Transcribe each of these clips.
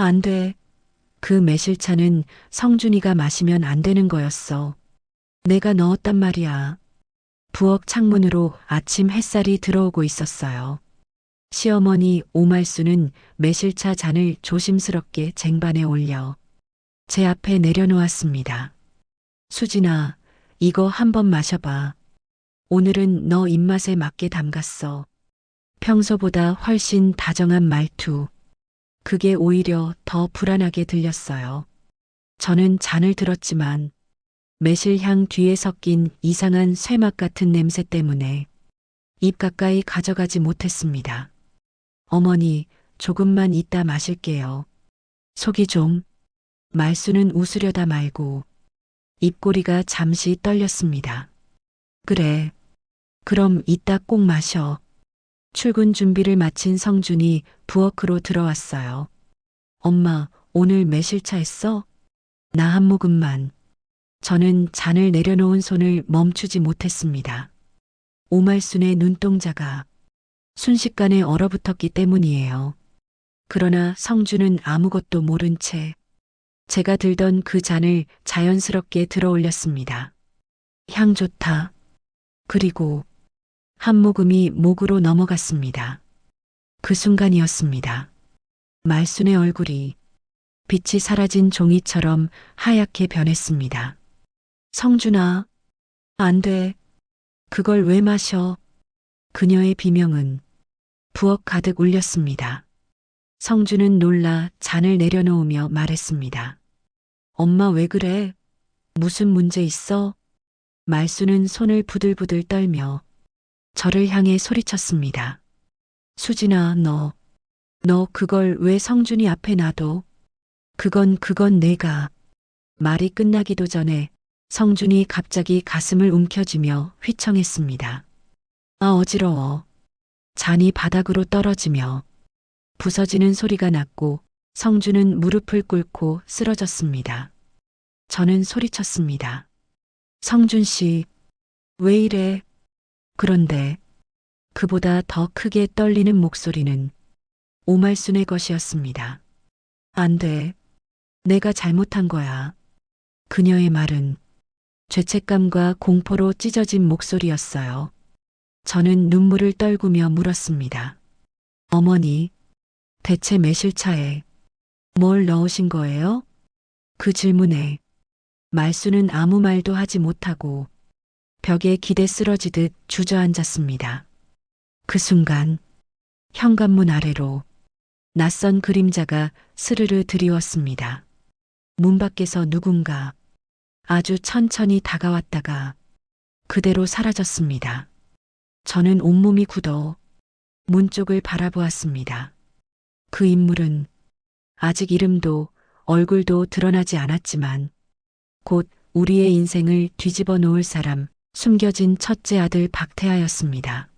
안 돼. 그 매실차는 성준이가 마시면 안 되는 거였어. 내가 넣었단 말이야. 부엌 창문으로 아침 햇살이 들어오고 있었어요. 시어머니 오말수는 매실차 잔을 조심스럽게 쟁반에 올려 제 앞에 내려놓았습니다. 수진아, 이거 한번 마셔봐. 오늘은 너 입맛에 맞게 담갔어. 평소보다 훨씬 다정한 말투. 그게 오히려 더 불안하게 들렸어요. 저는 잔을 들었지만 매실향 뒤에 섞인 이상한 쇠맛 같은 냄새 때문에 입 가까이 가져가지 못했습니다. 어머니, 조금만 이따 마실게요. 속이 좀, 말수는 웃으려다 말고 입꼬리가 잠시 떨렸습니다. 그래, 그럼 이따 꼭 마셔. 출근 준비를 마친 성준이 부엌으로 들어왔어요. 엄마, 오늘 매실차 했어? 나 한 모금만. 저는 잔을 내려놓은 손을 멈추지 못했습니다. 오말순의 눈동자가 순식간에 얼어붙었기 때문이에요. 그러나 성준은 아무것도 모른 채 제가 들던 그 잔을 자연스럽게 들어 올렸습니다. 향 좋다. 그리고 한 모금이 목으로 넘어갔습니다. 그 순간이었습니다. 말순의 얼굴이 빛이 사라진 종이처럼 하얗게 변했습니다. 성준아, 안 돼. 그걸 왜 마셔? 그녀의 비명은 부엌 가득 울렸습니다. 성준은 놀라 잔을 내려놓으며 말했습니다. 엄마 왜 그래? 무슨 문제 있어? 말수는 손을 부들부들 떨며 저를 향해 소리쳤습니다. 수진아, 너 그걸 왜 성준이 앞에 놔둬? 그건 내가. 말이 끝나기도 전에 성준이 갑자기 가슴을 움켜쥐며 휘청했습니다. 아, 어지러워. 잔이 바닥으로 떨어지며 부서지는 소리가 났고 성준은 무릎을 꿇고 쓰러졌습니다. 저는 소리쳤습니다. 성준 씨, 왜 이래? 그런데 그보다 더 크게 떨리는 목소리는 오말순의 것이었습니다. 안 돼. 내가 잘못한 거야. 그녀의 말은 죄책감과 공포로 찢어진 목소리였어요. 저는 눈물을 떨구며 물었습니다. 어머니, 대체 매실차에 뭘 넣으신 거예요? 그 질문에 말수는 아무 말도 하지 못하고 벽에 기대 쓰러지듯 주저앉았습니다. 그 순간 현관문 아래로 낯선 그림자가 스르르 드리웠습니다. 문 밖에서 누군가 아주 천천히 다가왔다가 그대로 사라졌습니다. 저는 온몸이 굳어 문 쪽을 바라보았습니다. 그 인물은 아직 이름도 얼굴도 드러나지 않았지만 곧 우리의 인생을 뒤집어 놓을 사람, 숨겨진 첫째 아들 박태하였습니다.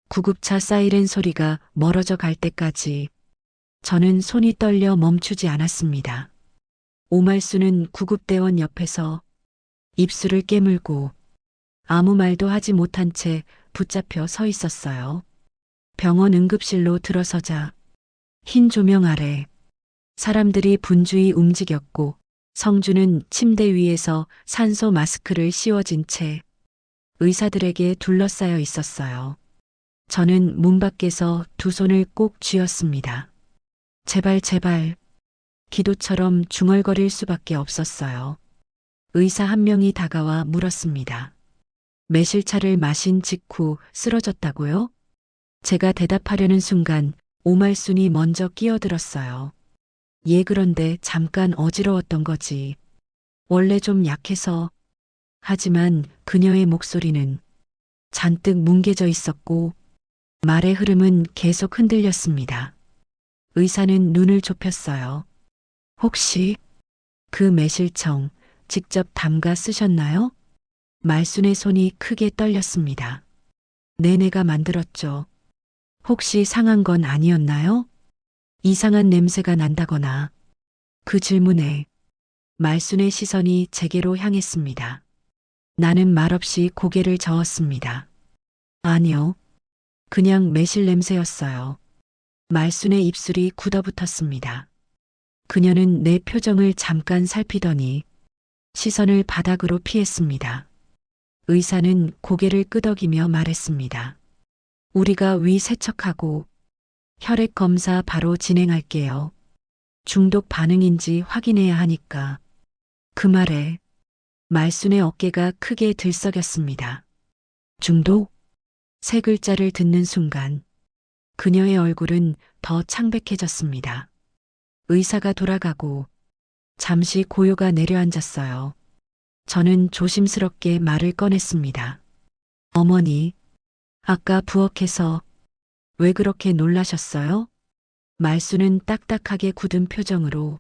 구급차 사이렌 소리가 멀어져 갈 때까지 저는 손이 떨려 멈추지 않았습니다. 오말수는 구급대원 옆에서 입술을 깨물고 아무 말도 하지 못한 채 붙잡혀 서 있었어요. 병원 응급실로 들어서자 흰 조명 아래 사람들이 분주히 움직였고 성주는 침대 위에서 산소 마스크를 씌워진 채 의사들에게 둘러싸여 있었어요. 저는 문 밖에서 두 손을 꼭 쥐었습니다. 제발 제발 기도처럼 중얼거릴 수밖에 없었어요. 의사 한 명이 다가와 물었습니다. 매실차를 마신 직후 쓰러졌다고요? 제가 대답하려는 순간 오말순이 먼저 끼어들었어요. 예, 그런데 잠깐 어지러웠던 거지. 원래 좀 약해서. 하지만 그녀의 목소리는 잔뜩 뭉개져 있었고 말의 흐름은 계속 흔들렸습니다. 의사는 눈을 좁혔어요. 혹시 그 매실청 직접 담가 쓰셨나요? 말순의 손이 크게 떨렸습니다. 네, 내가 만들었죠. 혹시 상한 건 아니었나요? 이상한 냄새가 난다거나. 그 질문에 말순의 시선이 제게로 향했습니다. 나는 말없이 고개를 저었습니다. 아니요. 그냥 매실 냄새였어요. 말순의 입술이 굳어붙었습니다. 그녀는 내 표정을 잠깐 살피더니 시선을 바닥으로 피했습니다. 의사는 고개를 끄덕이며 말했습니다. 우리가 위 세척하고 혈액 검사 바로 진행할게요. 중독 반응인지 확인해야 하니까. 그 말에 말순의 어깨가 크게 들썩였습니다. 중독? 세 글자를 듣는 순간 그녀의 얼굴은 더 창백해졌습니다. 의사가 돌아가고 잠시 고요가 내려앉았어요. 저는 조심스럽게 말을 꺼냈습니다. 어머니, 아까 부엌에서 왜 그렇게 놀라셨어요? 말수는 딱딱하게 굳은 표정으로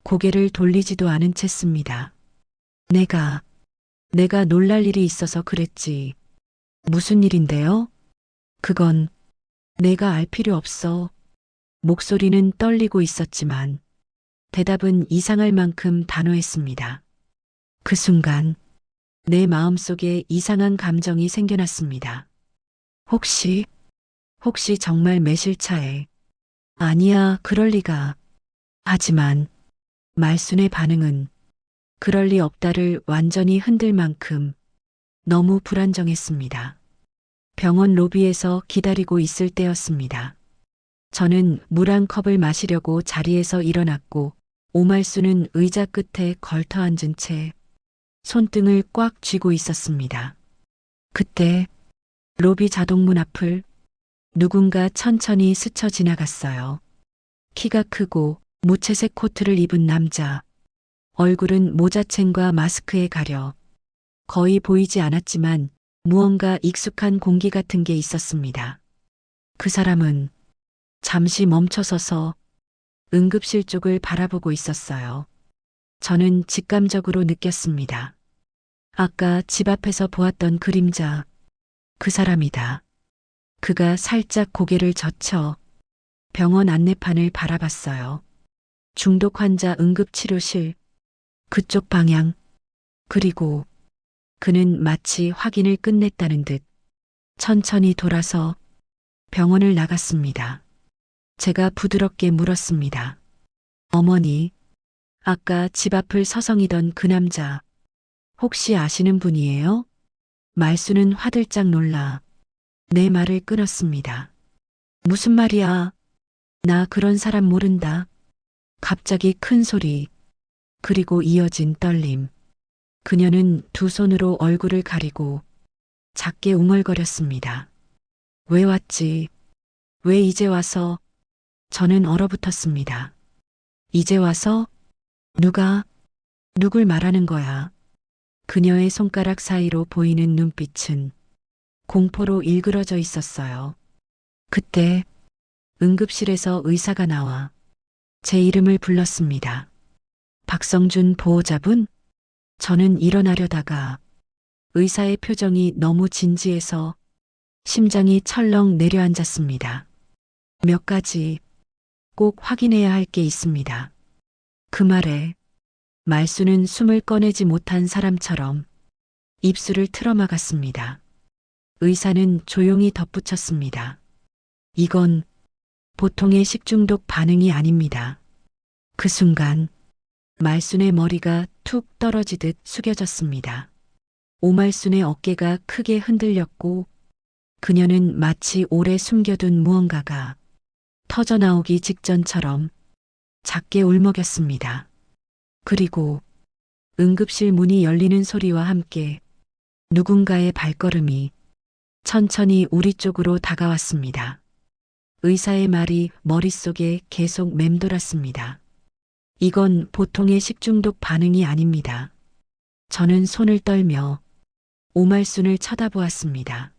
고개를 돌리지도 않은 채 씁니다. 내가 놀랄 일이 있어서 그랬지. 무슨 일인데요? 그건 내가 알 필요 없어. 목소리는 떨리고 있었지만 대답은 이상할 만큼 단호했습니다. 그 순간 내 마음속에 이상한 감정이 생겨났습니다. 혹시 정말 매실차에. 아니야, 그럴 리가. 하지만 말순의 반응은 그럴 리 없다를 완전히 흔들 만큼 너무 불안정했습니다. 병원 로비에서 기다리고 있을 때였습니다. 저는 물 한 컵을 마시려고 자리에서 일어났고 오말수는 의자 끝에 걸터 앉은 채 손등을 꽉 쥐고 있었습니다. 그때 로비 자동문 앞을 누군가 천천히 스쳐 지나갔어요. 키가 크고 무채색 코트를 입은 남자. 얼굴은 모자챙과 마스크에 가려 거의 보이지 않았지만 무언가 익숙한 공기 같은 게 있었습니다. 그 사람은 잠시 멈춰서서 응급실 쪽을 바라보고 있었어요. 저는 직감적으로 느꼈습니다. 아까 집 앞에서 보았던 그림자, 그 사람이다. 그가 살짝 고개를 젖혀 병원 안내판을 바라봤어요. 중독 환자 응급치료실, 그쪽 방향. 그리고 그는 마치 확인을 끝냈다는 듯 천천히 돌아서 병원을 나갔습니다. 제가 부드럽게 물었습니다. 어머니, 아까 집 앞을 서성이던 그 남자, 혹시 아시는 분이에요? 말수는 화들짝 놀라 내 말을 끊었습니다. 무슨 말이야? 나 그런 사람 모른다. 갑자기 큰 소리, 그리고 이어진 떨림. 그녀는 두 손으로 얼굴을 가리고 작게 웅얼거렸습니다. 왜 왔지? 왜 이제 와서? 저는 얼어붙었습니다. 이제 와서? 누굴 말하는 거야? 그녀의 손가락 사이로 보이는 눈빛은 공포로 일그러져 있었어요. 그때 응급실에서 의사가 나와 제 이름을 불렀습니다. 박성준 보호자분? 저는 일어나려다가 의사의 표정이 너무 진지해서 심장이 철렁 내려앉았습니다. 몇 가지 꼭 확인해야 할 게 있습니다. 그 말에 말수는 숨을 꺼내지 못한 사람처럼 입술을 틀어막았습니다. 의사는 조용히 덧붙였습니다. 이건 보통의 식중독 반응이 아닙니다. 그 순간 말순의 머리가 툭 떨어지듯 숙여졌습니다. 오말순의 어깨가 크게 흔들렸고 그녀는 마치 오래 숨겨둔 무언가가 터져나오기 직전처럼 작게 울먹였습니다. 그리고 응급실 문이 열리는 소리와 함께 누군가의 발걸음이 천천히 우리 쪽으로 다가왔습니다. 의사의 말이 머릿속에 계속 맴돌았습니다. 이건 보통의 식중독 반응이 아닙니다. 저는 손을 떨며 오말순을 쳐다보았습니다.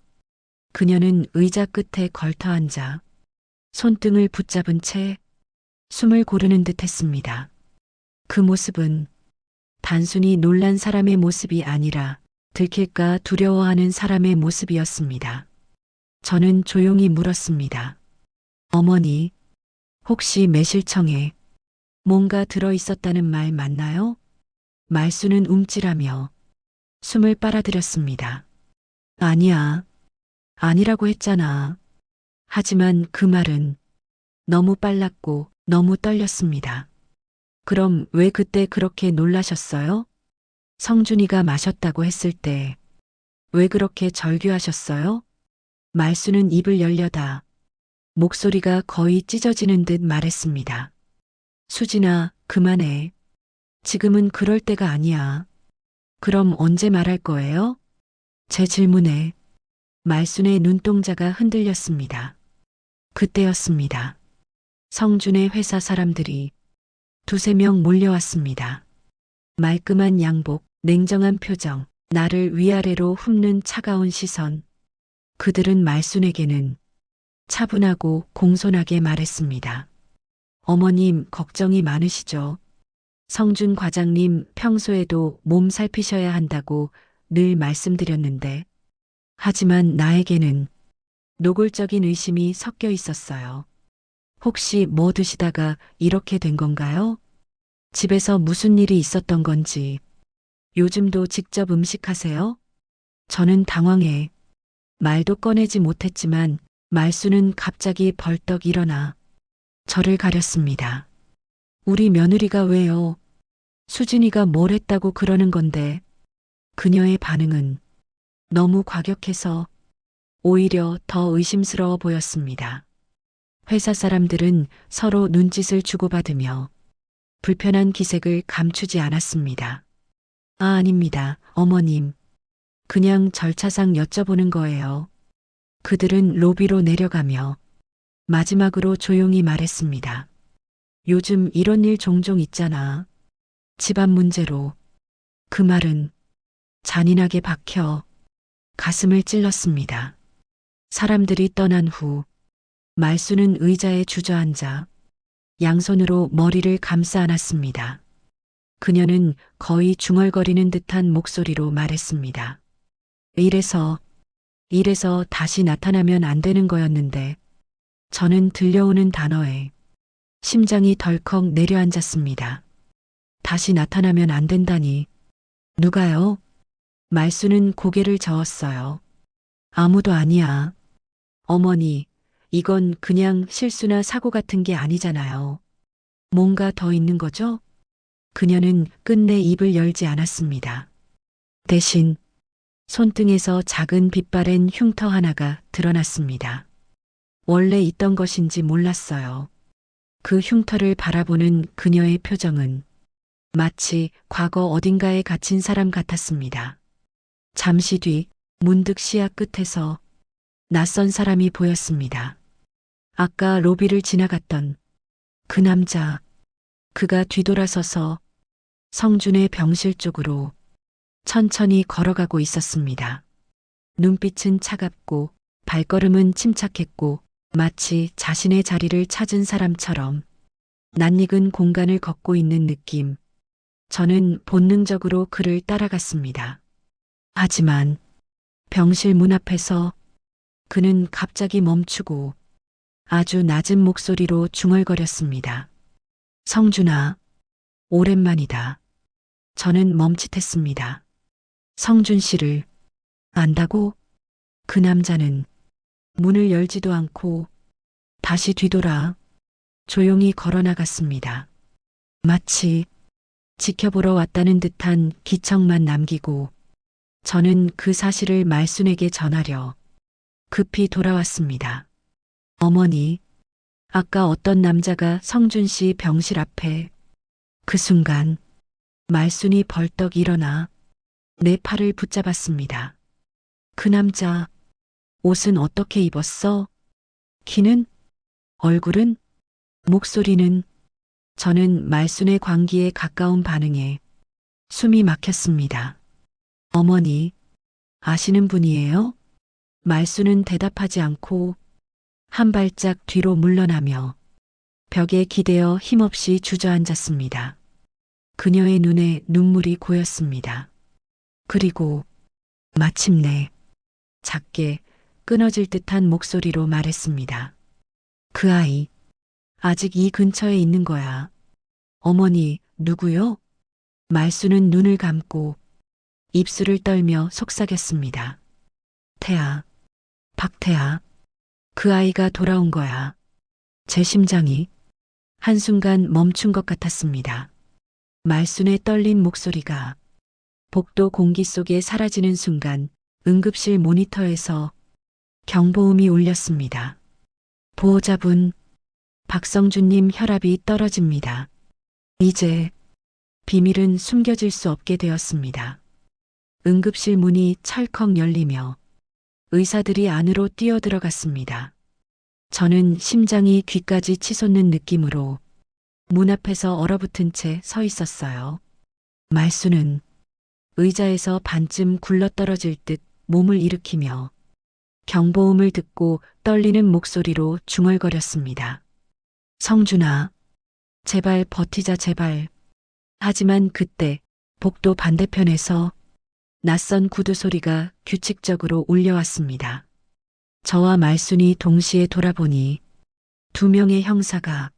그녀는 의자 끝에 걸터 앉아 손등을 붙잡은 채 숨을 고르는 듯 했습니다. 그 모습은 단순히 놀란 사람의 모습이 아니라 들킬까 두려워하는 사람의 모습이었습니다. 저는 조용히 물었습니다. 어머니, 혹시 매실청에 뭔가 들어있었다는 말 맞나요? 말수는 움찔하며 숨을 빨아들였습니다. 아니야. 아니라고 했잖아. 하지만 그 말은 너무 빨랐고 너무 떨렸습니다. 그럼 왜 그때 그렇게 놀라셨어요? 성준이가 마셨다고 했을 때 왜 그렇게 절규하셨어요? 말수는 입을 열려다 목소리가 거의 찢어지는 듯 말했습니다. 수진아, 그만해. 지금은 그럴 때가 아니야. 그럼 언제 말할 거예요? 제 질문에 말순의 눈동자가 흔들렸습니다. 그때였습니다. 성준의 회사 사람들이 두세 명 몰려왔습니다. 말끔한 양복, 냉정한 표정, 나를 위아래로 훑는 차가운 시선. 그들은 말순에게는 차분하고 공손하게 말했습니다. 어머님, 걱정이 많으시죠? 성준 과장님 평소에도 몸 살피셔야 한다고 늘 말씀드렸는데, 하지만 나에게는 노골적인 의심이 섞여 있었어요. 혹시 뭐 드시다가 이렇게 된 건가요? 집에서 무슨 일이 있었던 건지, 요즘도 직접 음식하세요? 저는 당황해 말도 꺼내지 못했지만 말수는 갑자기 벌떡 일어나 저를 가렸습니다. 우리 며느리가 왜요? 수진이가 뭘 했다고 그러는 건데. 그녀의 반응은 너무 과격해서 오히려 더 의심스러워 보였습니다. 회사 사람들은 서로 눈짓을 주고받으며 불편한 기색을 감추지 않았습니다. 아, 아닙니다, 어머님. 그냥 절차상 여쭤보는 거예요. 그들은 로비로 내려가며 마지막으로 조용히 말했습니다. 요즘 이런 일 종종 있잖아. 집안 문제로. 그 말은 잔인하게 박혀 가슴을 찔렀습니다. 사람들이 떠난 후 말수는 의자에 주저앉아 양손으로 머리를 감싸 안았습니다. 그녀는 거의 중얼거리는 듯한 목소리로 말했습니다. 이래서 다시 나타나면 안 되는 거였는데. 저는 들려오는 단어에 심장이 덜컥 내려앉았습니다. 다시 나타나면 안 된다니. 누가요? 말수는 고개를 저었어요. 아무도 아니야. 어머니, 이건 그냥 실수나 사고 같은 게 아니잖아요. 뭔가 더 있는 거죠? 그녀는 끝내 입을 열지 않았습니다. 대신 손등에서 작은 빛바랜 흉터 하나가 드러났습니다. 원래 있던 것인지 몰랐어요. 그 흉터를 바라보는 그녀의 표정은 마치 과거 어딘가에 갇힌 사람 같았습니다. 잠시 뒤 문득 시야 끝에서 낯선 사람이 보였습니다. 아까 로비를 지나갔던 그 남자. 그가 뒤돌아서서 성준의 병실 쪽으로 천천히 걸어가고 있었습니다. 눈빛은 차갑고 발걸음은 침착했고 마치 자신의 자리를 찾은 사람처럼 낯익은 공간을 걷고 있는 느낌. 저는 본능적으로 그를 따라갔습니다. 하지만 병실 문 앞에서 그는 갑자기 멈추고 아주 낮은 목소리로 중얼거렸습니다. 성준아, 오랜만이다. 저는 멈칫했습니다. 성준 씨를 안다고? 그 남자는 문을 열지도 않고 다시 뒤돌아 조용히 걸어나갔습니다. 마치 지켜보러 왔다는 듯한 기척만 남기고 저는 그 사실을 말순에게 전하려 급히 돌아왔습니다. 어머니, 아까 어떤 남자가 성준 씨 병실 앞에. 그 순간 말순이 벌떡 일어나 내 팔을 붙잡았습니다. 그 남자, 옷은 어떻게 입었어? 키는? 얼굴은? 목소리는? 저는 말순의 광기에 가까운 반응에 숨이 막혔습니다. 어머니, 아시는 분이에요? 말순은 대답하지 않고 한 발짝 뒤로 물러나며 벽에 기대어 힘없이 주저앉았습니다. 그녀의 눈에 눈물이 고였습니다. 그리고 마침내 작게 끊어질 듯한 목소리로 말했습니다. 그 아이, 아직 이 근처에 있는 거야. 어머니, 누구요? 말수는 눈을 감고 입술을 떨며 속삭였습니다. 태아, 박태아, 그 아이가 돌아온 거야. 제 심장이 한순간 멈춘 것 같았습니다. 말순의 떨린 목소리가 복도 공기 속에 사라지는 순간 응급실 모니터에서 경보음이 울렸습니다. 보호자분, 박성준님 혈압이 떨어집니다. 이제 비밀은 숨겨질 수 없게 되었습니다. 응급실 문이 철컥 열리며 의사들이 안으로 뛰어들어갔습니다. 저는 심장이 귀까지 치솟는 느낌으로 문 앞에서 얼어붙은 채 서 있었어요. 말수는 의자에서 반쯤 굴러떨어질 듯 몸을 일으키며 경보음을 듣고 떨리는 목소리로 중얼거렸습니다. 성준아, 제발 버티자 제발. 하지만 그때 복도 반대편에서 낯선 구두 소리가 규칙적으로 울려왔습니다. 저와 말순이 동시에 돌아보니 두 명의 형사가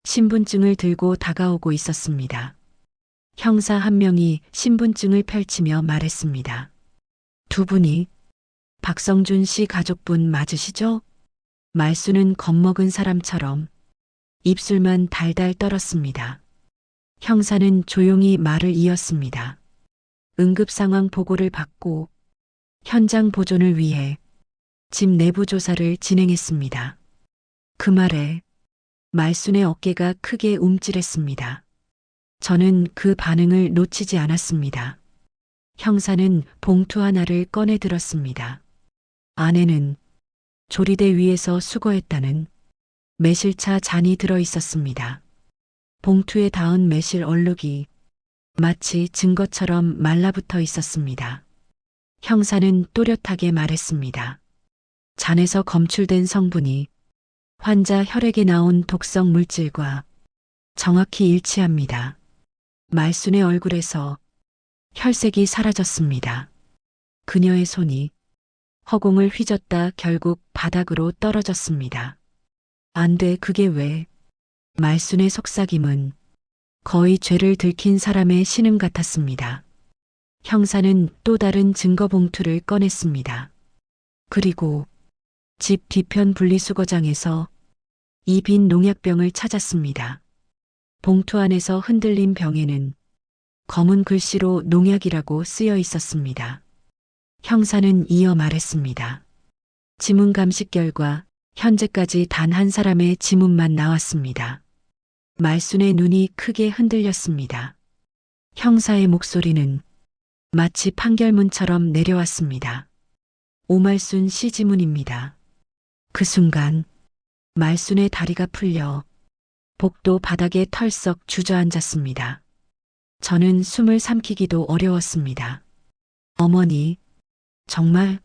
신분증을 들고 다가오고 있었습니다. 형사 한 명이 신분증을 펼치며 말했습니다. 두 분이 박성준 씨 가족분 맞으시죠? 말수는 겁먹은 사람처럼 입술만 달달 떨었습니다. 형사는 조용히 말을 이었습니다. 응급 상황 보고를 받고 현장 보존을 위해 집 내부 조사를 진행했습니다. 그 말에 말순의 어깨가 크게 움찔했습니다. 저는 그 반응을 놓치지 않았습니다. 형사는 봉투 하나를 꺼내 들었습니다. 안에는 조리대 위에서 수거했다는 매실차 잔이 들어 있었습니다. 봉투에 닿은 매실 얼룩이 마치 증거처럼 말라붙어 있었습니다. 형사는 또렷하게 말했습니다. 잔에서 검출된 성분이 환자 혈액에 나온 독성 물질과 정확히 일치합니다. 말순의 얼굴에서 혈색이 사라졌습니다. 그녀의 손이 허공을 휘젓다 결국 바닥으로 떨어졌습니다. 안 돼, 그게 왜? 말순의 속삭임은 거의 죄를 들킨 사람의 신음 같았습니다. 형사는 또 다른 증거 봉투를 꺼냈습니다. 그리고 집 뒤편 분리수거장에서 이 빈 농약병을 찾았습니다. 봉투 안에서 흔들린 병에는 검은 글씨로 농약이라고 쓰여 있었습니다. 형사는 이어 말했습니다. 지문 감식 결과 현재까지 단 한 사람의 지문만 나왔습니다. 말순의 눈이 크게 흔들렸습니다. 형사의 목소리는 마치 판결문처럼 내려왔습니다. 오말순 씨 지문입니다. 그 순간 말순의 다리가 풀려 복도 바닥에 털썩 주저앉았습니다. 저는 숨을 삼키기도 어려웠습니다. 어머니, 정말?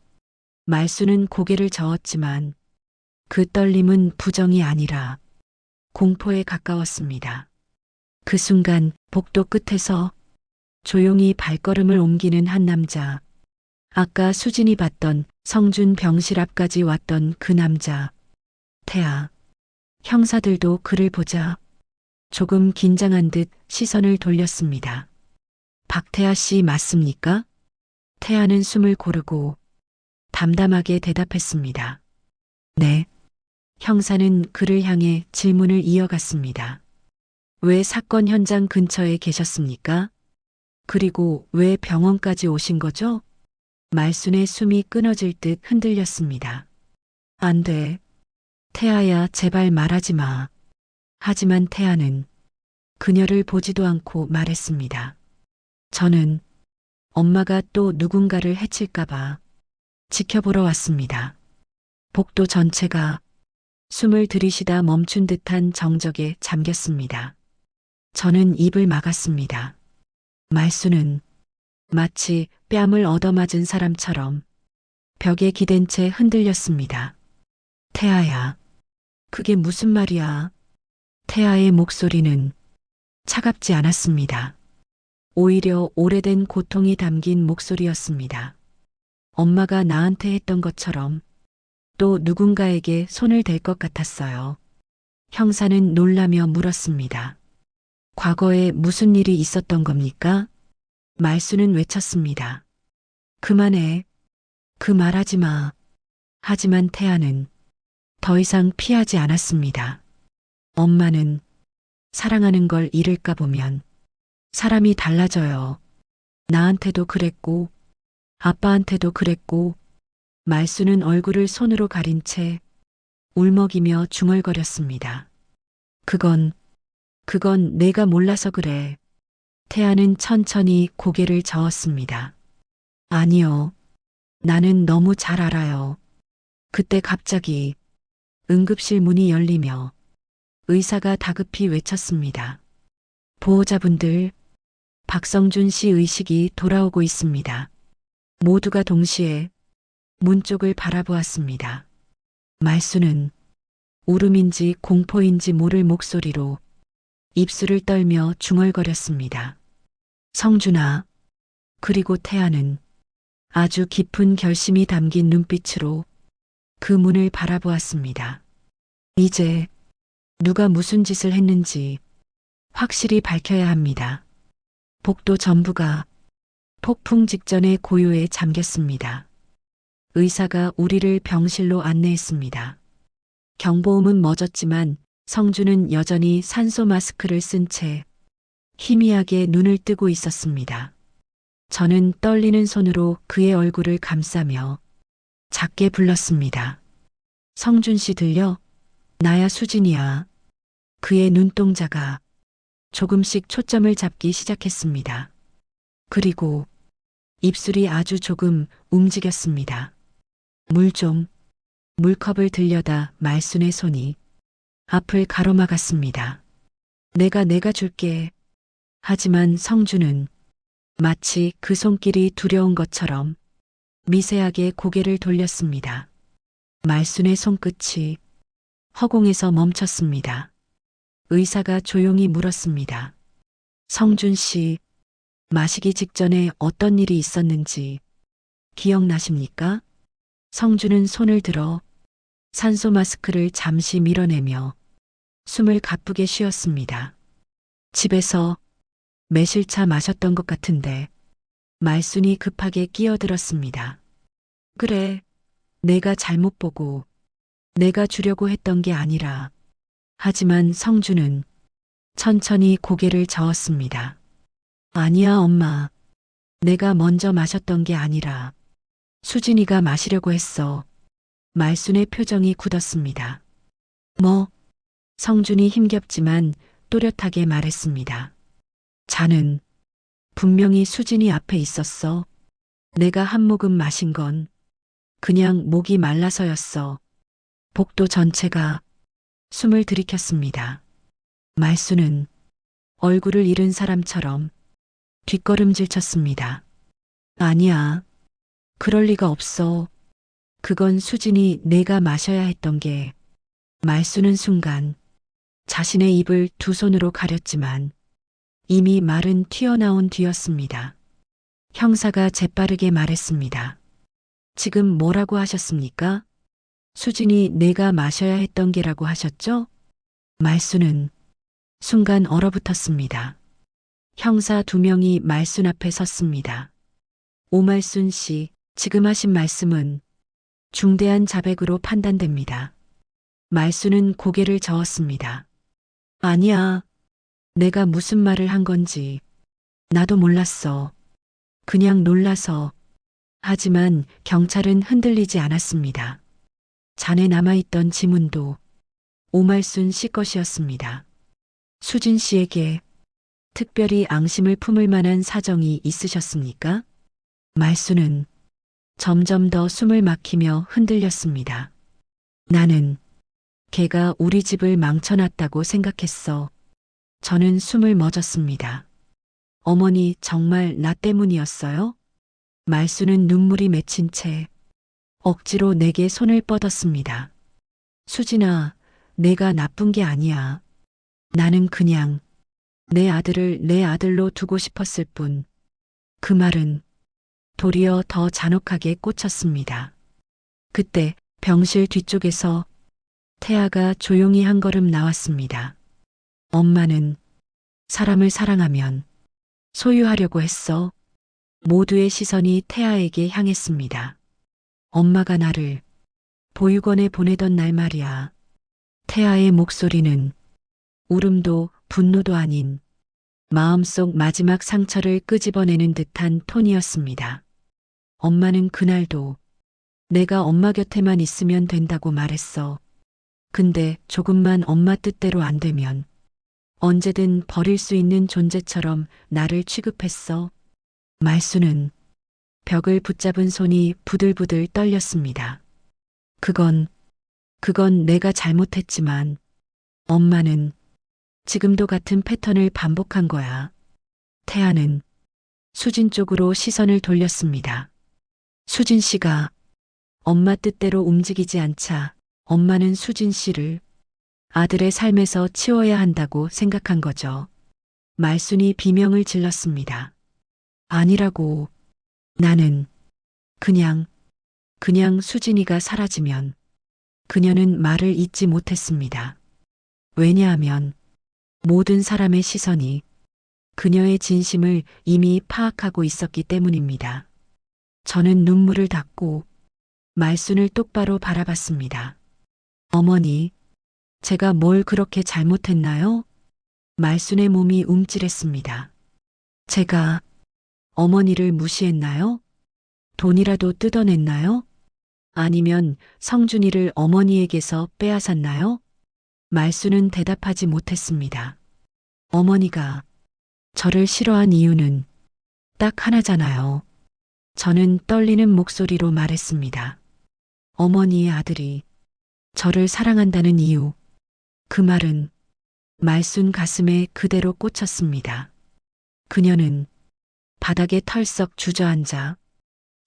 말순은 고개를 저었지만 그 떨림은 부정이 아니라 공포에 가까웠습니다. 그 순간 복도 끝에서 조용히 발걸음을 옮기는 한 남자, 아까 수진이 봤던 성준 병실 앞까지 왔던 그 남자, 태아. 형사들도 그를 보자 조금 긴장한 듯 시선을 돌렸습니다. 박태아 씨 맞습니까? 태아는 숨을 고르고 담담하게 대답했습니다. 네. 형사는 그를 향해 질문을 이어갔습니다. 왜 사건 현장 근처에 계셨습니까? 그리고 왜 병원까지 오신 거죠? 말순의 숨이 끊어질 듯 흔들렸습니다. 안 돼. 태아야, 제발 말하지 마. 하지만 태아는 그녀를 보지도 않고 말했습니다. 저는 엄마가 또 누군가를 해칠까봐 지켜보러 왔습니다. 복도 전체가 숨을 들이쉬다 멈춘 듯한 정적에 잠겼습니다. 저는 입을 막았습니다. 말수는 마치 뺨을 얻어맞은 사람처럼 벽에 기댄 채 흔들렸습니다. 태아야, 그게 무슨 말이야? 태아의 목소리는 차갑지 않았습니다. 오히려 오래된 고통이 담긴 목소리였습니다. 엄마가 나한테 했던 것처럼 또 누군가에게 손을 댈 것 같았어요. 형사는 놀라며 물었습니다. 과거에 무슨 일이 있었던 겁니까? 말수는 외쳤습니다. 그만해. 그 말하지 마. 하지만 태아는 더 이상 피하지 않았습니다. 엄마는 사랑하는 걸 잃을까 보면 사람이 달라져요. 나한테도 그랬고, 아빠한테도 그랬고, 말수는 얼굴을 손으로 가린 채 울먹이며 중얼거렸습니다. 그건 내가 몰라서 그래. 태아는 천천히 고개를 저었습니다. 아니요. 나는 너무 잘 알아요. 그때 갑자기 응급실 문이 열리며 의사가 다급히 외쳤습니다. 보호자분들, 박성준 씨 의식이 돌아오고 있습니다. 모두가 동시에 문 쪽을 바라보았습니다. 말수는 울음인지 공포인지 모를 목소리로 입술을 떨며 중얼거렸습니다. 성준아. 그리고 태아는 아주 깊은 결심이 담긴 눈빛으로 그 문을 바라보았습니다. 이제 누가 무슨 짓을 했는지 확실히 밝혀야 합니다. 복도 전부가 폭풍 직전의 고요에 잠겼습니다. 의사가 우리를 병실로 안내했습니다. 경보음은 멎었지만 성준은 여전히 산소 마스크를 쓴 채 희미하게 눈을 뜨고 있었습니다. 저는 떨리는 손으로 그의 얼굴을 감싸며 작게 불렀습니다. 성준 씨 들려? 나야 수진이야. 그의 눈동자가 조금씩 초점을 잡기 시작했습니다. 그리고 입술이 아주 조금 움직였습니다. 물 좀. 물컵을 들려다 말순의 손이 앞을 가로막았습니다. 내가 줄게. 하지만 성준은 마치 그 손길이 두려운 것처럼 미세하게 고개를 돌렸습니다. 말순의 손끝이 허공에서 멈췄습니다. 의사가 조용히 물었습니다. 성준 씨, 마시기 직전에 어떤 일이 있었는지 기억나십니까? 성준은 손을 들어 산소 마스크를 잠시 밀어내며 숨을 가쁘게 쉬었습니다. 집에서 매실차 마셨던 것 같은데 말순이 급하게 끼어들었습니다. 그래, 내가 잘못 보고 내가 주려고 했던 게 아니라. 하지만 성준은 천천히 고개를 저었습니다. 아니야, 엄마. 내가 먼저 마셨던 게 아니라 수진이가 마시려고 했어. 말순의 표정이 굳었습니다. 뭐? 성준이 힘겹지만 또렷하게 말했습니다. 잔은 분명히 수진이 앞에 있었어. 내가 한 모금 마신 건 그냥 목이 말라서였어. 복도 전체가 숨을 들이켰습니다. 말수는 얼굴을 잃은 사람처럼 뒷걸음질 쳤습니다. 아니야. 그럴 리가 없어. 그건 수진이 내가 마셔야 했던 게. 말수는 순간 자신의 입을 두 손으로 가렸지만 이미 말은 튀어나온 뒤였습니다. 형사가 재빠르게 말했습니다. 지금 뭐라고 하셨습니까? 수진이 내가 마셔야 했던 게라고 하셨죠? 말수는 순간 얼어붙었습니다. 형사 두 명이 말순 앞에 섰습니다. 오말순 씨, 지금 하신 말씀은 중대한 자백으로 판단됩니다. 말순은 고개를 저었습니다. 아니야. 내가 무슨 말을 한 건지 나도 몰랐어. 그냥 놀라서. 하지만 경찰은 흔들리지 않았습니다. 잔에 남아있던 지문도 오말순 씨 것이었습니다. 수진 씨에게 특별히 앙심을 품을 만한 사정이 있으셨습니까? 말순은 점점 더 숨을 막히며 흔들렸습니다. 나는 걔가 우리 집을 망쳐놨다고 생각했어. 저는 숨을 멎었습니다. 어머니 정말 나 때문이었어요? 말순은 눈물이 맺힌 채 억지로 내게 손을 뻗었습니다. 수진아, 내가 나쁜 게 아니야. 나는 그냥 내 아들을 내 아들로 두고 싶었을 뿐. 그 말은 도리어 더 잔혹하게 꽂혔습니다. 그때 병실 뒤쪽에서 태아가 조용히 한 걸음 나왔습니다. 엄마는 사람을 사랑하면 소유하려고 했어. 모두의 시선이 태아에게 향했습니다. 엄마가 나를 보육원에 보내던 날 말이야. 태아의 목소리는 울음도 분노도 아닌 마음속 마지막 상처를 끄집어내는 듯한 톤이었습니다. 엄마는 그날도 내가 엄마 곁에만 있으면 된다고 말했어. 근데 조금만 엄마 뜻대로 안 되면 언제든 버릴 수 있는 존재처럼 나를 취급했어. 말수는 벽을 붙잡은 손이 부들부들 떨렸습니다. 그건 내가 잘못했지만 엄마는 지금도 같은 패턴을 반복한 거야. 태아는 수진 쪽으로 시선을 돌렸습니다. 수진 씨가 엄마 뜻대로 움직이지 않자 엄마는 수진 씨를 아들의 삶에서 치워야 한다고 생각한 거죠. 말순이 비명을 질렀습니다. 아니라고. 나는 그냥 수진이가 사라지면 그녀는 말을 잇지 못했습니다. 왜냐하면 모든 사람의 시선이 그녀의 진심을 이미 파악하고 있었기 때문입니다. 저는 눈물을 닦고 말순을 똑바로 바라봤습니다. 어머니, 제가 뭘 그렇게 잘못했나요? 말순의 몸이 움찔했습니다. 제가 어머니를 무시했나요? 돈이라도 뜯어냈나요? 아니면 성준이를 어머니에게서 빼앗았나요? 말순은 대답하지 못했습니다. 어머니가 저를 싫어한 이유는 딱 하나잖아요. 저는 떨리는 목소리로 말했습니다. 어머니의 아들이 저를 사랑한다는 이유. 그 말은 말순 가슴에 그대로 꽂혔습니다. 그녀는 바닥에 털썩 주저앉아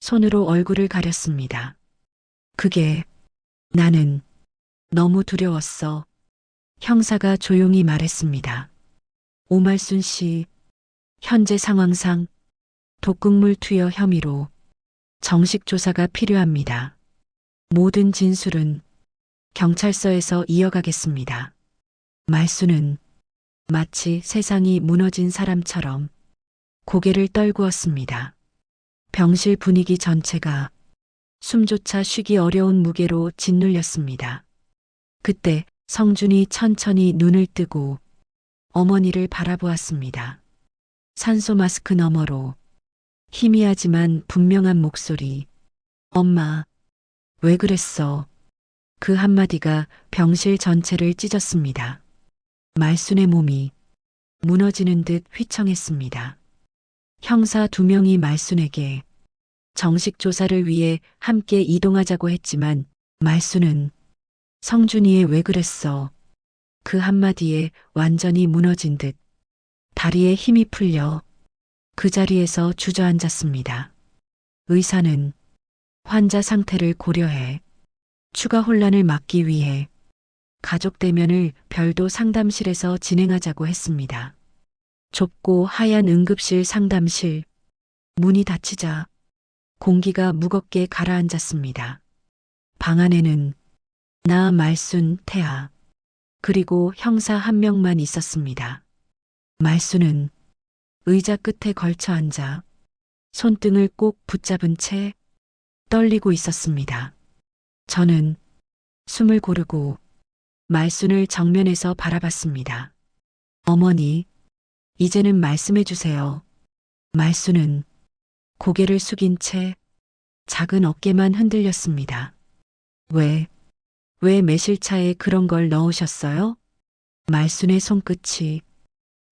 손으로 얼굴을 가렸습니다. 그게 나는 너무 두려웠어. 형사가 조용히 말했습니다. 오말순 씨, 현재 상황상 독극물 투여 혐의로 정식 조사가 필요합니다. 모든 진술은 경찰서에서 이어가겠습니다. 말순은 마치 세상이 무너진 사람처럼 고개를 떨구었습니다. 병실 분위기 전체가 숨조차 쉬기 어려운 무게로 짓눌렸습니다. 그때 성준이 천천히 눈을 뜨고 어머니를 바라보았습니다. 산소 마스크 너머로 희미하지만 분명한 목소리. 엄마, 왜 그랬어? 그 한마디가 병실 전체를 찢었습니다. 말순의 몸이 무너지는 듯 휘청했습니다. 형사 2명이 말순에게 정식 조사를 위해 함께 이동하자고 했지만 말순은 성준이의 왜 그랬어? 그 한마디에 완전히 무너진 듯 다리에 힘이 풀려 그 자리에서 주저앉았습니다. 의사는 환자 상태를 고려해 추가 혼란을 막기 위해 가족 대면을 별도 상담실에서 진행하자고 했습니다. 좁고 하얀 응급실 상담실. 문이 닫히자 공기가 무겁게 가라앉았습니다. 방 안에는 나 말순, 태아, 그리고 형사 1명만 있었습니다. 말순은 의자 끝에 걸쳐 앉아 손등을 꼭 붙잡은 채 떨리고 있었습니다. 저는 숨을 고르고 말순을 정면에서 바라봤습니다. 어머니, 이제는 말씀해 주세요. 말순은 고개를 숙인 채 작은 어깨만 흔들렸습니다. 왜 매실차에 그런 걸 넣으셨어요? 말순의 손끝이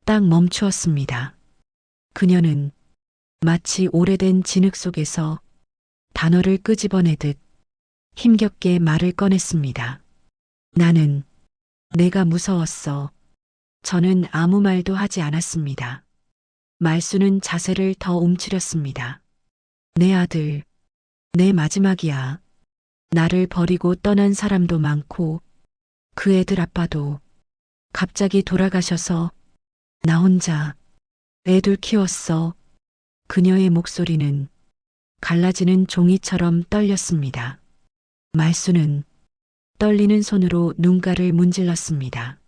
딱 멈추었습니다. 그녀는 마치 오래된 진흙 속에서 단어를 끄집어내듯 힘겹게 말을 꺼냈습니다. 나는 내가 무서웠어. 저는 아무 말도 하지 않았습니다. 말순은 자세를 더 움츠렸습니다. 내 아들, 내 마지막이야. 나를 버리고 떠난 사람도 많고 그 애들 아빠도 갑자기 돌아가셔서 나 혼자 애들 키웠어. 그녀의 목소리는 갈라지는 종이처럼 떨렸습니다. 말순은 떨리는 손으로 눈가를 문질렀습니다.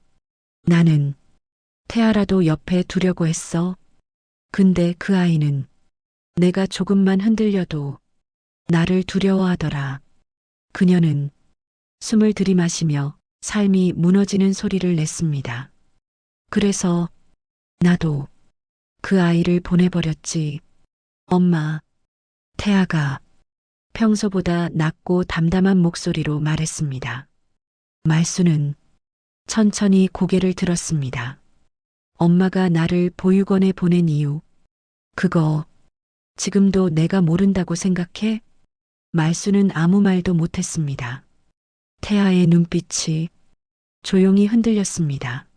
나는 태아라도 옆에 두려고 했어. 근데 그 아이는 내가 조금만 흔들려도 나를 두려워하더라. 그녀는 숨을 들이마시며 삶이 무너지는 소리를 냈습니다. 그래서 나도 그 아이를 보내버렸지. 엄마, 태아가 평소보다 낮고 담담한 목소리로 말했습니다. 말수는 천천히 고개를 들었습니다. 엄마가 나를 보육원에 보낸 이유, 그거 지금도 내가 모른다고 생각해? 말수는 아무 말도 못했습니다. 태아의 눈빛이 조용히 흔들렸습니다.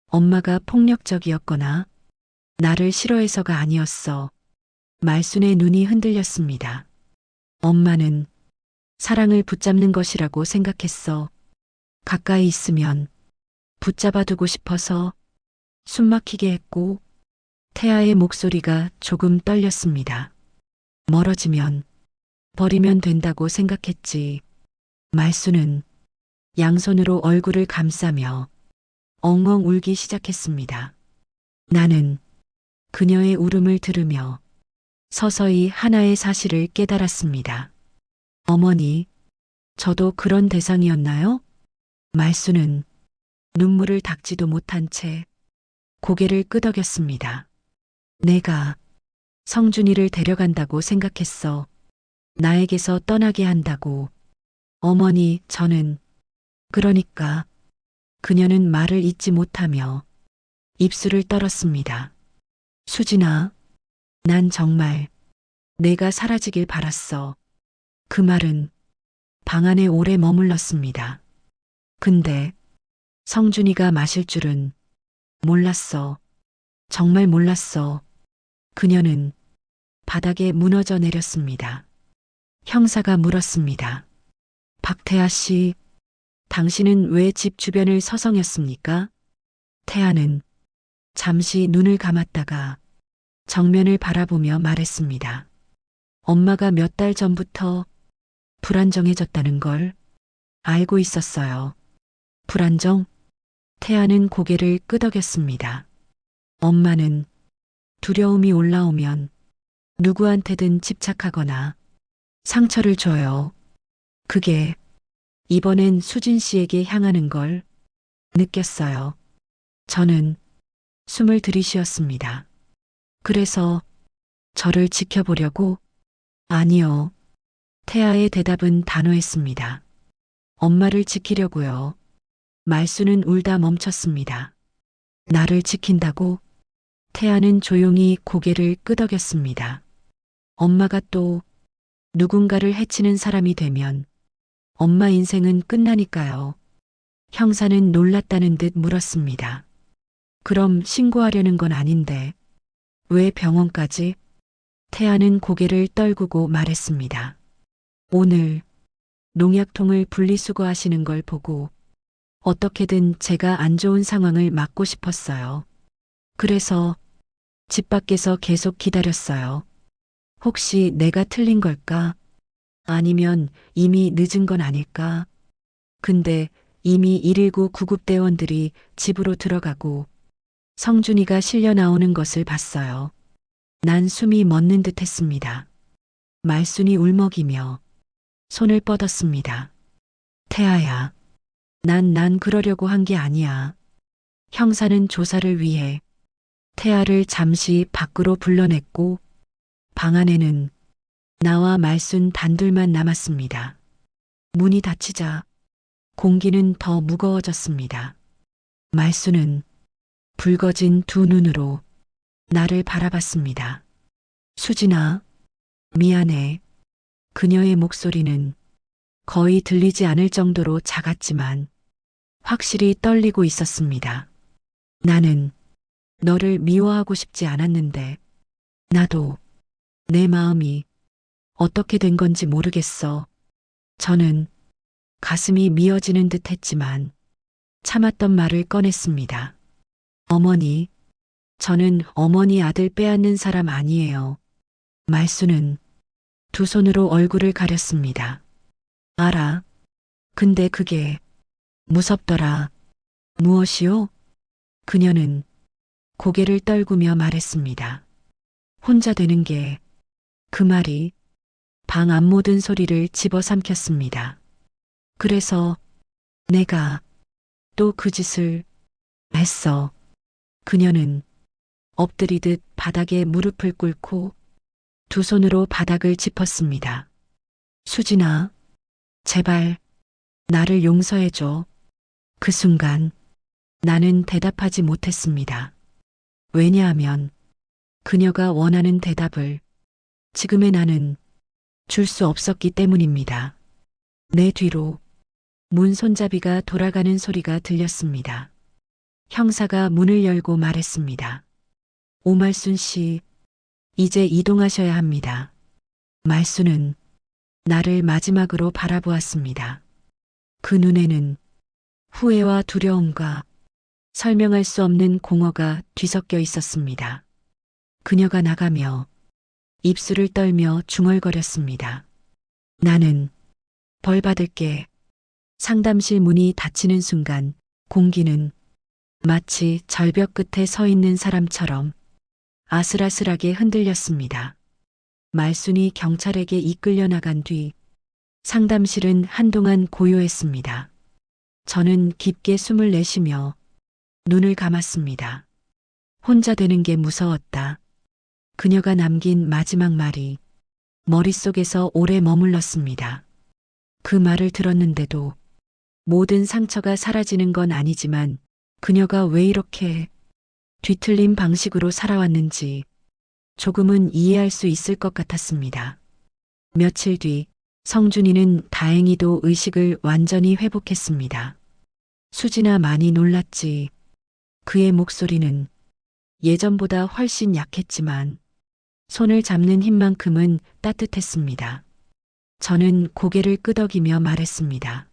엄마가 폭력적이었거나 나를 싫어해서가 아니었어. 말순의 눈이 흔들렸습니다. 엄마는 사랑을 붙잡는 것이라고 생각했어. 가까이 있으면 붙잡아두고 싶어서 숨막히게 했고, 태아의 목소리가 조금 떨렸습니다. 멀어지면 버리면 된다고 생각했지. 말수는 양손으로 얼굴을 감싸며 엉엉 울기 시작했습니다. 나는 그녀의 울음을 들으며 서서히 하나의 사실을 깨달았습니다. 어머니, 저도 그런 대상이었나요? 말수는 눈물을 닦지도 못한 채 고개를 끄덕였습니다. 내가 성준이를 데려간다고 생각했어. 나에게서 떠나게 한다고. 어머니, 저는 그러니까. 그녀는 말을 잇지 못하며 입술을 떨었습니다. 수진아, 난 정말 내가 사라지길 바랐어. 그 말은 방 안에 오래 머물렀습니다. 근데 성준이가 마실 줄은 몰랐어. 정말 몰랐어. 그녀는 바닥에 무너져 내렸습니다. 형사가 물었습니다. 박태아 씨, 당신은 왜 집 주변을 서성였습니까? 태아는 잠시 눈을 감았다가 정면을 바라보며 말했습니다. 엄마가 몇 달 전부터 불안정해졌다는 걸 알고 있었어요. 불안정? 태아는 고개를 끄덕였습니다. 엄마는 두려움이 올라오면 누구한테든 집착하거나 상처를 줘요. 그게 이번엔 수진 씨에게 향하는 걸 느꼈어요. 저는 숨을 들이쉬었습니다. 그래서 저를 지켜보려고? 아니요. 태아의 대답은 단호했습니다. 엄마를 지키려고요. 말수는 울다 멈췄습니다. 나를 지킨다고? 태아는 조용히 고개를 끄덕였습니다. 엄마가 또 누군가를 해치는 사람이 되면 엄마 인생은 끝나니까요. 형사는 놀랐다는 듯 물었습니다. 그럼 신고하려는 건 아닌데 왜 병원까지? 태아는 고개를 떨구고 말했습니다. 오늘 농약통을 분리수거하시는 걸 보고 어떻게든 제가 안 좋은 상황을 막고 싶었어요. 그래서 집 밖에서 계속 기다렸어요. 혹시 내가 틀린 걸까? 아니면 이미 늦은 건 아닐까? 근데 이미 119 구급대원들이 집으로 들어가고 성준이가 실려 나오는 것을 봤어요. 난 숨이 멎는 듯 했습니다. 말순이 울먹이며 손을 뻗었습니다. 태아야, 난 그러려고 한 게 아니야. 형사는 조사를 위해 태아를 잠시 밖으로 불러냈고 방 안에는 나와 말순 단둘만 남았습니다. 문이 닫히자 공기는 더 무거워졌습니다. 말순은 붉어진 두 눈으로 나를 바라봤습니다. 수진아, 미안해. 그녀의 목소리는 거의 들리지 않을 정도로 작았지만 확실히 떨리고 있었습니다. 나는 너를 미워하고 싶지 않았는데 나도 내 마음이 어떻게 된 건지 모르겠어. 저는 가슴이 미어지는 듯 했지만 참았던 말을 꺼냈습니다. 어머니, 저는 어머니 아들 빼앗는 사람 아니에요. 말수는 두 손으로 얼굴을 가렸습니다. 알아. 근데 그게 무섭더라. 무엇이요? 그녀는 고개를 떨구며 말했습니다. 혼자 되는 게, 그 말이 방 안 모든 소리를 집어삼켰습니다. 그래서 내가 또 그 짓을 했어. 그녀는 엎드리듯 바닥에 무릎을 꿇고 두 손으로 바닥을 짚었습니다. 수진아, 제발 나를 용서해줘. 그 순간 나는 대답하지 못했습니다. 왜냐하면 그녀가 원하는 대답을 지금의 나는 줄 수 없었기 때문입니다. 내 뒤로 문 손잡이가 돌아가는 소리가 들렸습니다. 형사가 문을 열고 말했습니다. 오말순 씨, 이제 이동하셔야 합니다. 말순은 나를 마지막으로 바라보았습니다. 그 눈에는 후회와 두려움과 설명할 수 없는 공허가 뒤섞여 있었습니다. 그녀가 나가며 입술을 떨며 중얼거렸습니다. 나는 벌 받을게. 상담실 문이 닫히는 순간 공기는 마치 절벽 끝에 서 있는 사람처럼 아슬아슬하게 흔들렸습니다. 말순이 경찰에게 이끌려 나간 뒤 상담실은 한동안 고요했습니다. 저는 깊게 숨을 내쉬며 눈을 감았습니다. 혼자 되는 게 무서웠다. 그녀가 남긴 마지막 말이 머릿속에서 오래 머물렀습니다. 그 말을 들었는데도 모든 상처가 사라지는 건 아니지만 그녀가 왜 이렇게 뒤틀린 방식으로 살아왔는지 조금은 이해할 수 있을 것 같았습니다. 며칠 뒤 성준이는 다행히도 의식을 완전히 회복했습니다. 수진아 많이 놀랐지. 그의 목소리는 예전보다 훨씬 약했지만 손을 잡는 힘만큼은 따뜻했습니다. 저는 고개를 끄덕이며 말했습니다.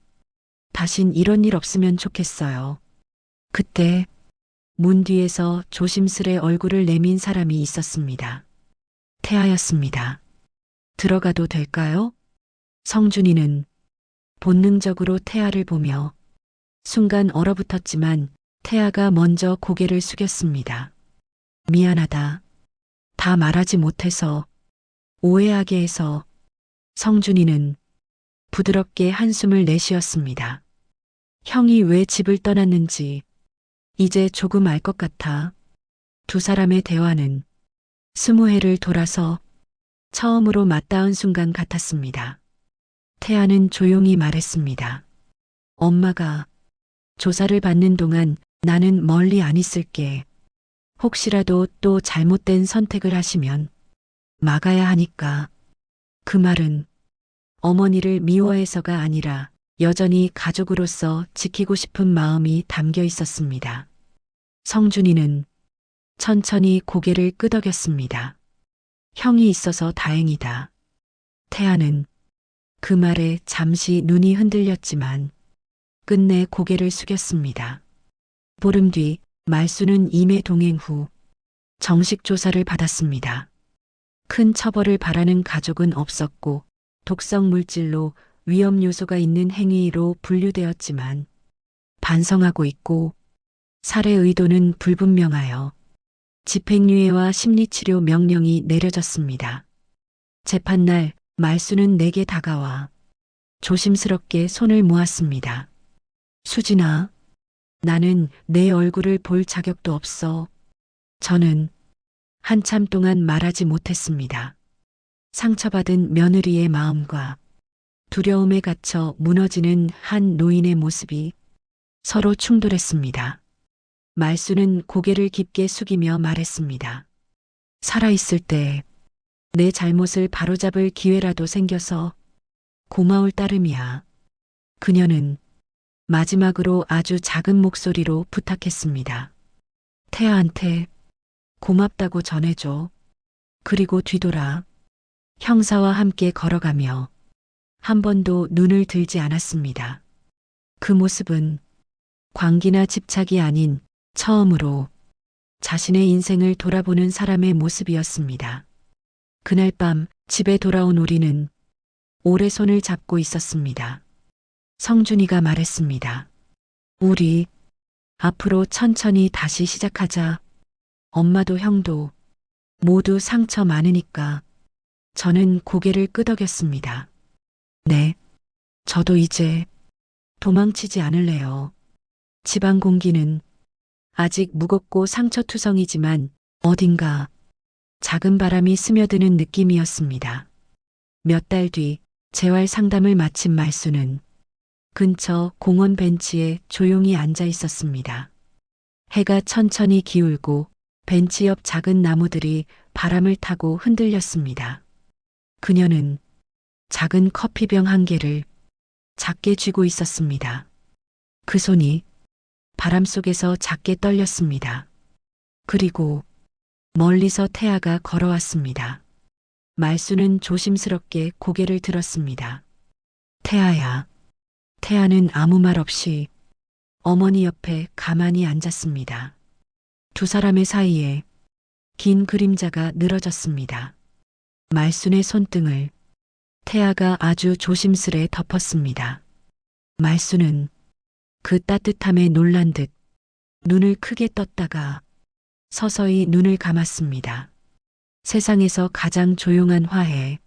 다신 이런 일 없으면 좋겠어요. 그때 문 뒤에서 조심스레 얼굴을 내민 사람이 있었습니다. 태아였습니다. 들어가도 될까요? 성준이는 본능적으로 태아를 보며 순간 얼어붙었지만 태아가 먼저 고개를 숙였습니다. 미안하다. 다 말하지 못해서 오해하게 해서. 성준이는 부드럽게 한숨을 내쉬었습니다. 형이 왜 집을 떠났는지 이제 조금 알 것 같아. 두 사람의 대화는 20회를 돌아서 처음으로 맞닿은 순간 같았습니다. 태아는 조용히 말했습니다. 엄마가 조사를 받는 동안 나는 멀리 안 있을게. 혹시라도 또 잘못된 선택을 하시면 막아야 하니까. 그 말은 어머니를 미워해서가 아니라 여전히 가족으로서 지키고 싶은 마음이 담겨 있었습니다. 성준이는 천천히 고개를 끄덕였습니다. 형이 있어서 다행이다. 태아는 그 말에 잠시 눈이 흔들렸지만 끝내 고개를 숙였습니다. 보름 뒤 말수는 임해 동행 후 정식 조사를 받았습니다. 큰 처벌을 바라는 가족은 없었고 독성 물질로 위험 요소가 있는 행위로 분류되었지만 반성하고 있고 살해 의도는 불분명하여 집행유예와 심리치료 명령이 내려졌습니다. 재판날 말수는 내게 다가와 조심스럽게 손을 모았습니다. 수진아, 나는 내 얼굴을 볼 자격도 없어. 저는 한참 동안 말하지 못했습니다. 상처받은 며느리의 마음과 두려움에 갇혀 무너지는 한 노인의 모습이 서로 충돌했습니다. 말수는 고개를 깊게 숙이며 말했습니다. 살아있을 때 내 잘못을 바로잡을 기회라도 생겨서 고마울 따름이야. 그녀는 마지막으로 아주 작은 목소리로 부탁했습니다. 태아한테 고맙다고 전해줘. 그리고 뒤돌아 형사와 함께 걸어가며 한 번도 눈을 들지 않았습니다. 그 모습은 광기나 집착이 아닌 처음으로 자신의 인생을 돌아보는 사람의 모습이었습니다. 그날 밤 집에 돌아온 우리는 오래 손을 잡고 있었습니다. 성준이가 말했습니다. 우리 앞으로 천천히 다시 시작하자. 엄마도 형도 모두 상처 많으니까. 저는 고개를 끄덕였습니다. 네, 저도 이제 도망치지 않을래요. 집안 공기는 아직 무겁고 상처투성이지만 어딘가 작은 바람이 스며드는 느낌이었습니다. 몇 달 뒤 재활 상담을 마친 말수는 근처 공원 벤치에 조용히 앉아 있었습니다. 해가 천천히 기울고 벤치 옆 작은 나무들이 바람을 타고 흔들렸습니다. 그녀는 작은 커피병 한 개를 작게 쥐고 있었습니다. 그 손이 바람 속에서 작게 떨렸습니다. 그리고 멀리서 태아가 걸어왔습니다. 말수는 조심스럽게 고개를 들었습니다. 태아야. 태아는 아무 말 없이 어머니 옆에 가만히 앉았습니다. 두 사람의 사이에 긴 그림자가 늘어졌습니다. 말순의 손등을 태아가 아주 조심스레 덮었습니다. 말순은 그 따뜻함에 놀란 듯 눈을 크게 떴다가 서서히 눈을 감았습니다. 세상에서 가장 조용한 화해,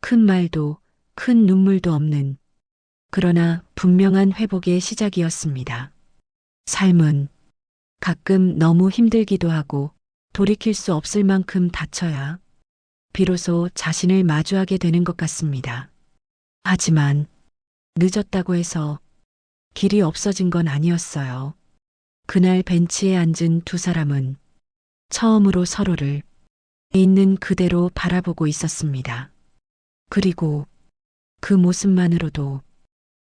큰 말도 큰 눈물도 없는 그러나 분명한 회복의 시작이었습니다. 삶은 가끔 너무 힘들기도 하고 돌이킬 수 없을 만큼 다쳐야 비로소 자신을 마주하게 되는 것 같습니다. 하지만 늦었다고 해서 길이 없어진 건 아니었어요. 그날 벤치에 앉은 두 사람은 처음으로 서로를 있는 그대로 바라보고 있었습니다. 그리고 그 모습만으로도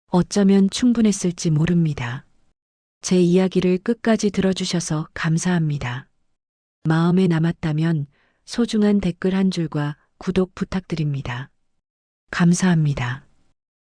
어쩌면 충분했을지 모릅니다. 제 이야기를 끝까지 들어주셔서 감사합니다. 마음에 남았다면 소중한 댓글 한 줄과 구독 부탁드립니다. 감사합니다.